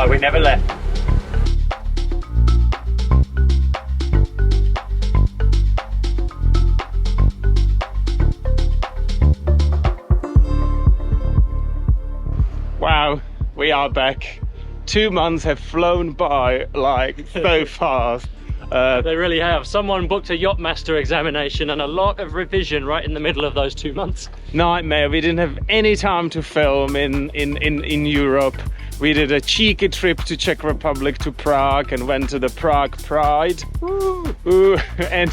why we never left. Wow, we are back. 2 months have flown by like so fast. They really have. Someone booked a Yachtmaster examination and a lot of revision right in the middle of those 2 months. Nightmare. We didn't have any time to film in Europe. We did a cheeky trip to Czech Republic, to Prague, and went to the Prague Pride. Ooh. And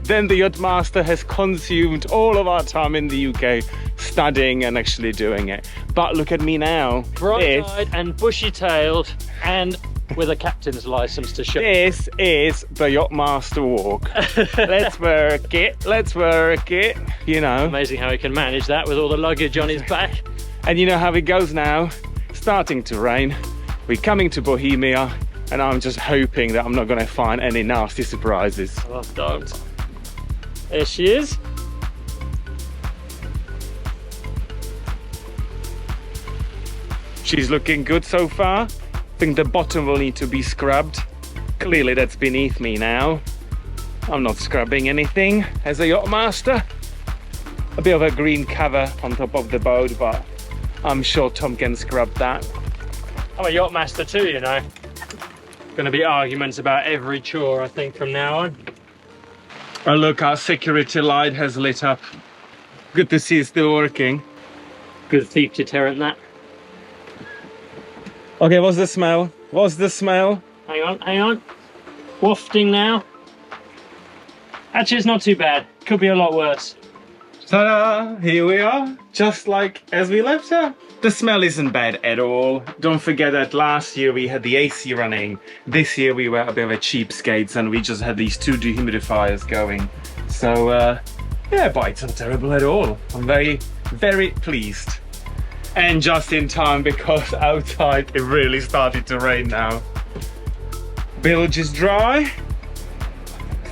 then the Yachtmaster has consumed all of our time in the UK studying and actually doing it. But look at me now. Bright-eyed and bushy-tailed and with a captain's license to show. This is the Yachtmaster walk. Let's work it, you know. Amazing how he can manage that with all the luggage on his back. And you know how it goes now. Starting to rain. We're coming to Bohemia, and I'm just hoping that I'm not going to find any nasty surprises. Oh, don't. There she is. She's looking good so far. I think the bottom will need to be scrubbed. Clearly that's beneath me now. I'm not scrubbing anything as a Yachtmaster. A bit of a green cover on top of the boat, but I'm sure Tom can scrub that. I'm a Yachtmaster too, you know. Gonna be arguments about every chore, I think, from now on. Oh look, our security light has lit up. Good to see it's still working. Good thief deterrent, that. Okay, what's the smell? What's the smell? Hang on. Wafting now. Actually, it's not too bad. Could be a lot worse. Ta-da! Here we are, just like as we left her. The smell isn't bad at all. Don't forget that last year we had the AC running. This year we were a bit of a cheapskates and we just had these 2 dehumidifiers going. So, yeah, but it's not terrible at all. I'm very, very pleased. And just in time, because outside it really started to rain now. Bilge is dry.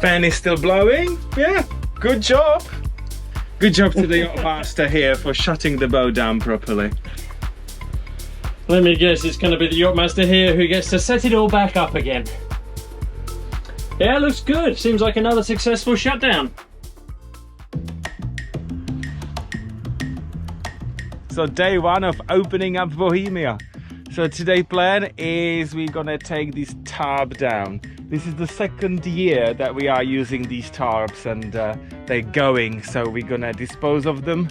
Fan is still blowing. Yeah, good job. Good job to the Yachtmaster here for shutting the boat down properly. Let me guess, it's going to be the Yachtmaster here who gets to set it all back up again. Yeah, looks good. Seems like another successful shutdown. So day 1 of opening up Bohemia. So today's plan is we're gonna take this tarp down. This is the 2nd year that we are using these tarps, and they're going, so we're gonna dispose of them.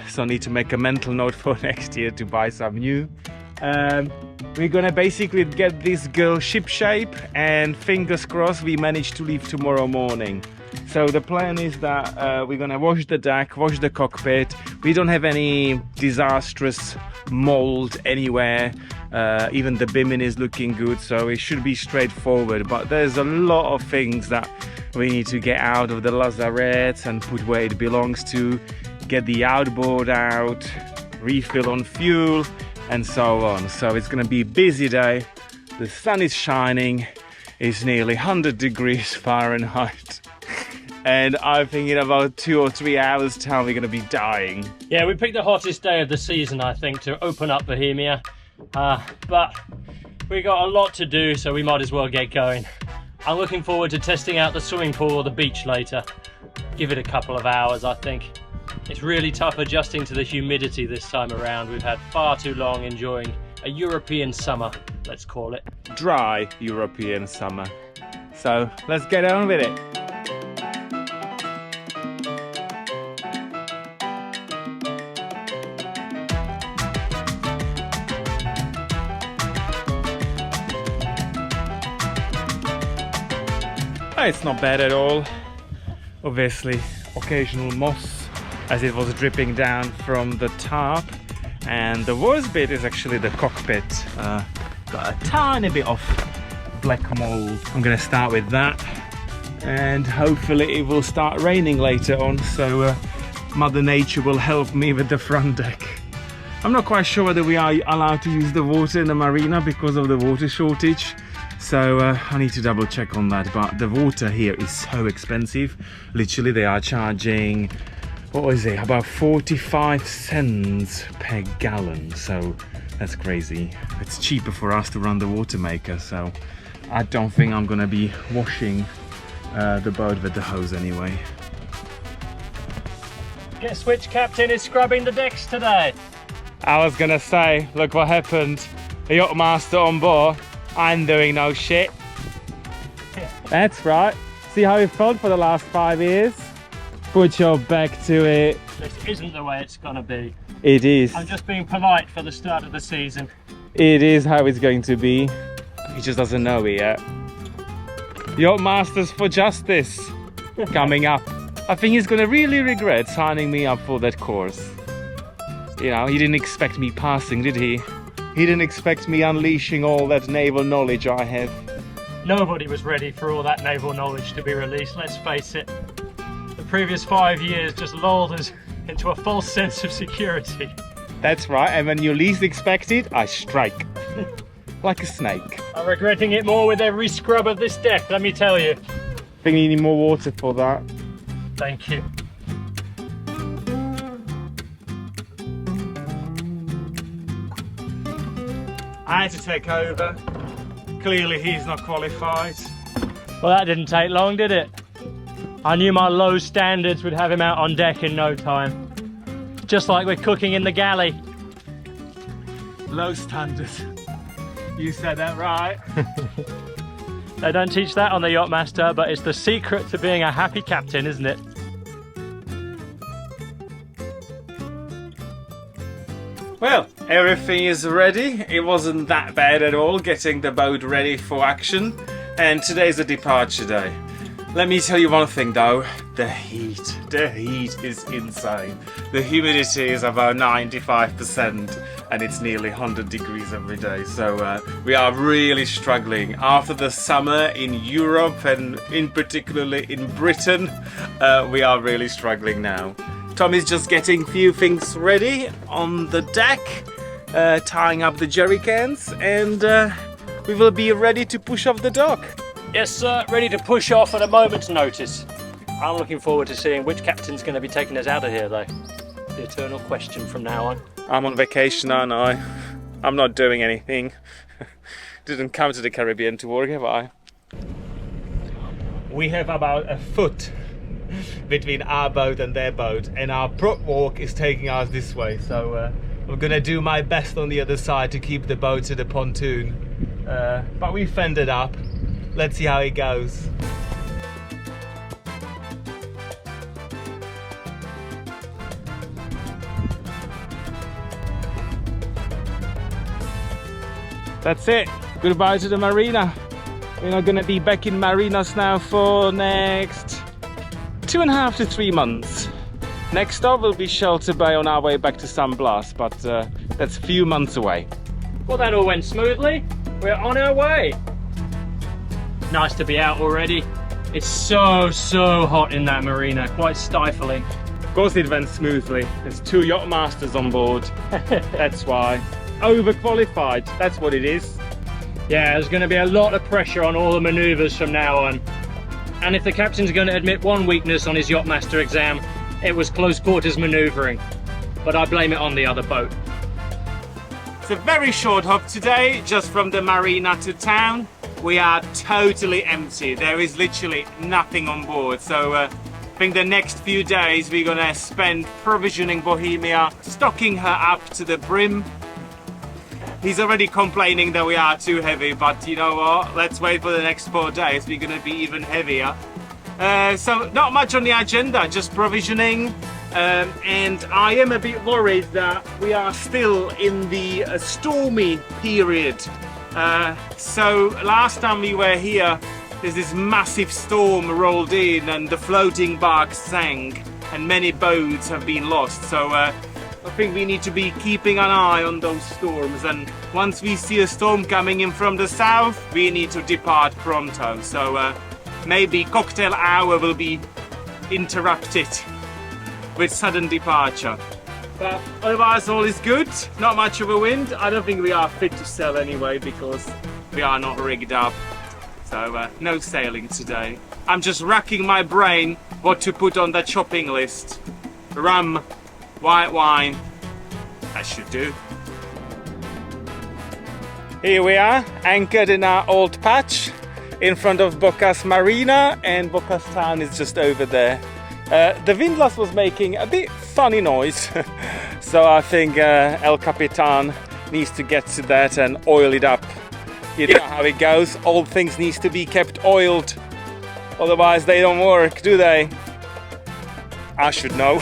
So I need to make a mental note for next year to buy some new. We're gonna basically get this girl ship shape, and fingers crossed we manage to leave tomorrow morning. So the plan is that we're gonna wash the deck, wash the cockpit. We don't have any disastrous mold anywhere. Even the bimming is looking good, so it should be straightforward. But there's a lot of things that we need to get out of the lazarette and put where it belongs to, get the outboard out, refill on fuel, and so on. So it's gonna be a busy day. The sun is shining. It's nearly 100 degrees Fahrenheit. And I think in about 2 or 3 hours time we're gonna be dying. Yeah, we picked the hottest day of the season, I think, to open up Bohemia. But we got a lot to do, so we might as well get going. I'm looking forward to testing out the swimming pool or the beach later. Give it a couple of hours, I think. It's really tough adjusting to the humidity this time around. We've had far too long enjoying a European summer, let's call it. Dry European summer. So let's get on with it. It's not bad at all. Obviously, occasional moss as it was dripping down from the tarp, and the worst bit is actually the cockpit. Got a tiny bit of black mold. I'm gonna start with that, and hopefully it will start raining later on, so Mother Nature will help me with the front deck. I'm not quite sure whether we are allowed to use the water in the marina because of the water shortage. So I need to double check on that, but the water here is so expensive. Literally they are charging, what was it, about 45 cents per gallon. So That's crazy. It's cheaper for us to run the water maker, so I don't think I'm gonna be washing the boat with the hose anyway. Guess which captain is scrubbing the decks today? I was gonna say, look what happened. A Yachtmaster on board. I'm doing no shit. That's right. See how it felt for the last 5 years? Put your back to it. This isn't the way it's gonna be. It is. I'm just being polite for the start of the season. It is how it's going to be. He just doesn't know it yet. Yachtmasters for Justice coming up. I think he's gonna really regret signing me up for that course. You know, he didn't expect me passing, did he? He didn't expect me unleashing all that naval knowledge I have. Nobody was ready for all that naval knowledge to be released, let's face it. The previous 5 years just lulled us into a false sense of security. That's right, and when you least expect it, I strike. Like a snake. I'm regretting it more with every scrub of this deck, let me tell you. I think you need more water for that. Thank you. I had to take over. Clearly he's not qualified. Well, that didn't take long, did it? I knew my low standards would have him out on deck in no time. Just like we're cooking in the galley. Low standards. You said that right. They don't teach that on the Yachtmaster, but it's the secret to being a happy captain, isn't it? Well, everything is ready. It wasn't that bad at all getting the boat ready for action. And today's a departure day. Let me tell you one thing though, the heat is insane. The humidity is about 95% and it's nearly 100 degrees every day. So we are really struggling. After the summer in Europe and in particularly in Britain, we are really struggling now. Tommy's just getting a few things ready on the deck, tying up the jerry cans, and we will be ready to push off the dock. Yes, sir, ready to push off at a moment's notice. I'm looking forward to seeing which captain's going to be taking us out of here, though. The eternal question from now on. I'm on vacation, aren't I? I'm not doing anything. Didn't come to the Caribbean to work, have I? We have about a foot between our boat and their boat, and our prop walk is taking us this way, so I'm gonna do my best on the other side to keep the boat to the pontoon, but we fended up. Let's see how it goes. That's it, goodbye to the marina. We're not gonna be back in marinas now for next 2.5 to 3 months. Next stop will be Shelter Bay on our way back to San Blas, but that's a few months away. Well, that all went smoothly. We're on our way. Nice to be out already. It's so hot in that marina, quite stifling. Of course it went smoothly. There's 2 Yachtmasters on board. That's why. Overqualified, that's what it is. Yeah, there's going to be a lot of pressure on all the manoeuvres from now on. And if the captain's going to admit one weakness on his Yachtmaster exam, it was close quarters manoeuvring. But I blame it on the other boat. It's a very short hop today, just from the marina to town. We are totally empty. There is literally nothing on board. So I think the next few days we're gonna spend provisioning Bohemia, stocking her up to the brim. He's already complaining that we are too heavy, but you know what? Let's wait for the next 4 days. We're gonna be even heavier. So not much on the agenda, just provisioning. And I am a bit worried that we are still in the stormy period. So last time we were here, there's this massive storm rolled in and the floating bark sank and many boats have been lost. So I think we need to be keeping an eye on those storms, and once we see a storm coming in from the south, we need to depart pronto. So maybe cocktail hour will be interrupted with sudden departure. But otherwise all is good, not much of a wind. I don't think we are fit to sail anyway because we are not rigged up. So no sailing today. I'm just racking my brain what to put on that shopping list. Rum, white wine, that should do. Here we are, anchored in our old patch in front of Bocas Marina, and Bocas town is just over there. The windlass was making a bit funny noise, so I think El Capitan needs to get to that and oil it up. You know how it goes, old things needs to be kept oiled, otherwise they don't work, do they? I should know.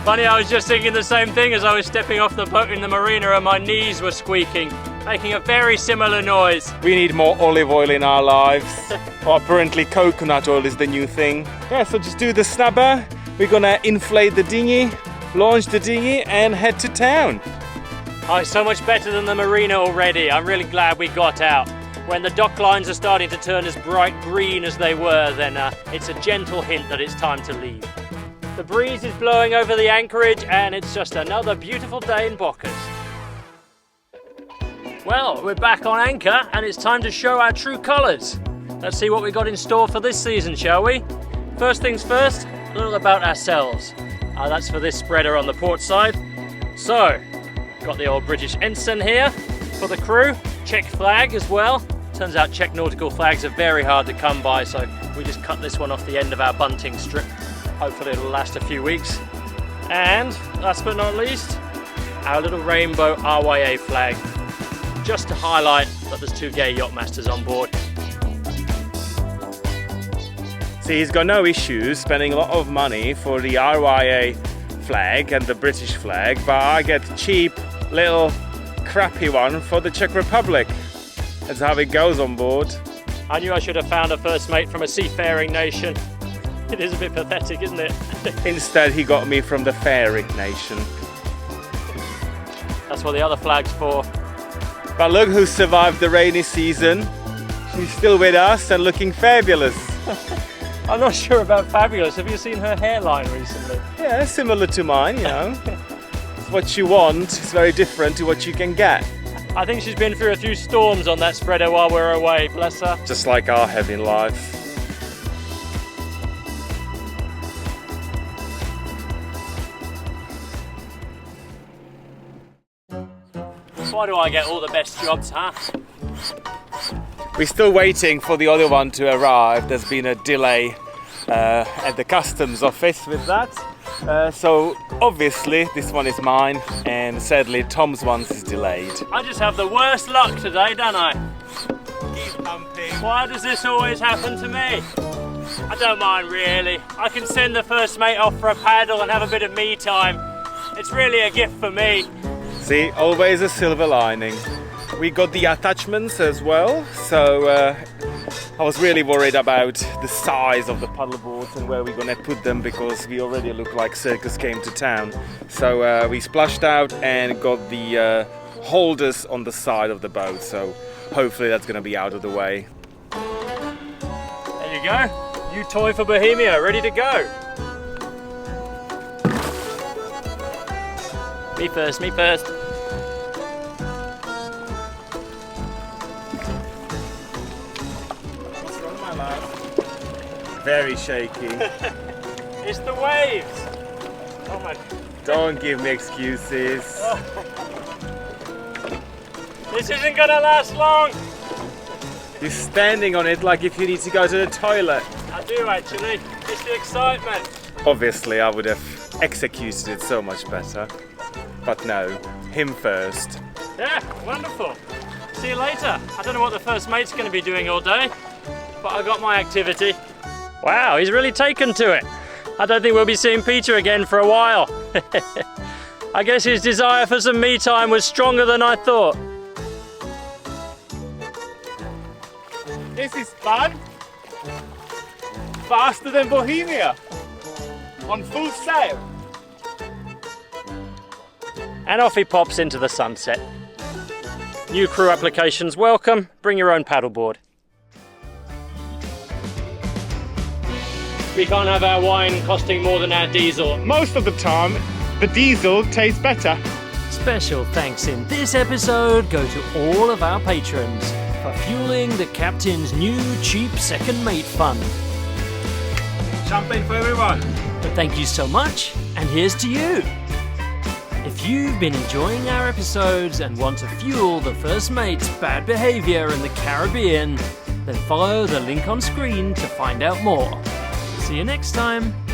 Funny, I was just thinking the same thing as I was stepping off the boat in the marina and my knees were squeaking, making a very similar noise. We need more olive oil in our lives. Well, apparently coconut oil is the new thing. Yeah, so just do the snubber. We're gonna inflate the dinghy, launch the dinghy and head to town. Oh, it's so much better than the marina already. I'm really glad we got out. When the dock lines are starting to turn as bright green as they were, then it's a gentle hint that it's time to leave. The breeze is blowing over the anchorage and it's just another beautiful day in Bocas. Well, we're back on anchor and it's time to show our true colours. Let's see what we got in store for this season, shall we? First things first, a little about ourselves. That's for this spreader on the port side. So, got the old British ensign here for the crew, Czech flag as well. Turns out Czech nautical flags are very hard to come by, so we just cut this one off the end of our bunting strip. Hopefully it'll last a few weeks. And last but not least, our little rainbow RYA flag, just to highlight that there's 2 gay yachtmasters on board. See, he's got no issues spending a lot of money for the RYA flag and the British flag, but I get cheap little crappy one for the Czech Republic. That's how it goes on board. I knew I should have found a first mate from a seafaring nation. It is a bit pathetic, isn't it? Instead, he got me from the faring nation. That's what the other flag's for. But look who survived the rainy season. She's still with us and looking fabulous. I'm not sure about fabulous. Have you seen her hairline recently? Yeah, similar to mine, you know. It's what you want. It's very different to what you can get. I think she's been through a few storms on that spreader while we're away, bless her. Just like our have in life. Why do I get all the best jobs, huh? We're still waiting for the other one to arrive. There's been a delay at the customs office with that. So obviously this one is mine, and sadly Tom's one is delayed. I just have the worst luck today, don't I? Keep pumping. Why does this always happen to me? I don't mind really. I can send the first mate off for a paddle and have a bit of me time. It's really a gift for me. See, always a silver lining. We got the attachments as well, so I was really worried about the size of the paddle boards and where we're gonna put them, because we already look like circus came to town. So we splashed out and got the holders on the side of the boat, so hopefully that's gonna be out of the way. There you go, new toy for Bohemia, ready to go. Me first, me first. What's wrong, my lad? Very shaky. It's the waves. Oh my. Don't give me excuses. Oh. This isn't gonna last long. You're standing on it like if you need to go to the toilet. I do actually. It's the excitement. Obviously, I would have executed it so much better. But no, him first. Yeah, wonderful. See you later. I don't know what the first mate's going to be doing all day, but I got my activity. Wow, he's really taken to it. I don't think we'll be seeing Peter again for a while. I guess his desire for some me time was stronger than I thought. This is fun. Faster than Bohemia. On full sail. And off he pops into the sunset. New crew applications welcome. Bring your own paddleboard. We can't have our wine costing more than our diesel. Most of the time, the diesel tastes better. Special thanks in this episode go to all of our patrons for fueling the captain's new cheap second mate fund. Champagne for everyone. But thank you so much, and here's to you. If If you've been enjoying our episodes and want to fuel the first mate's bad behaviour in the Caribbean, then follow the link on screen to find out more. See you next time.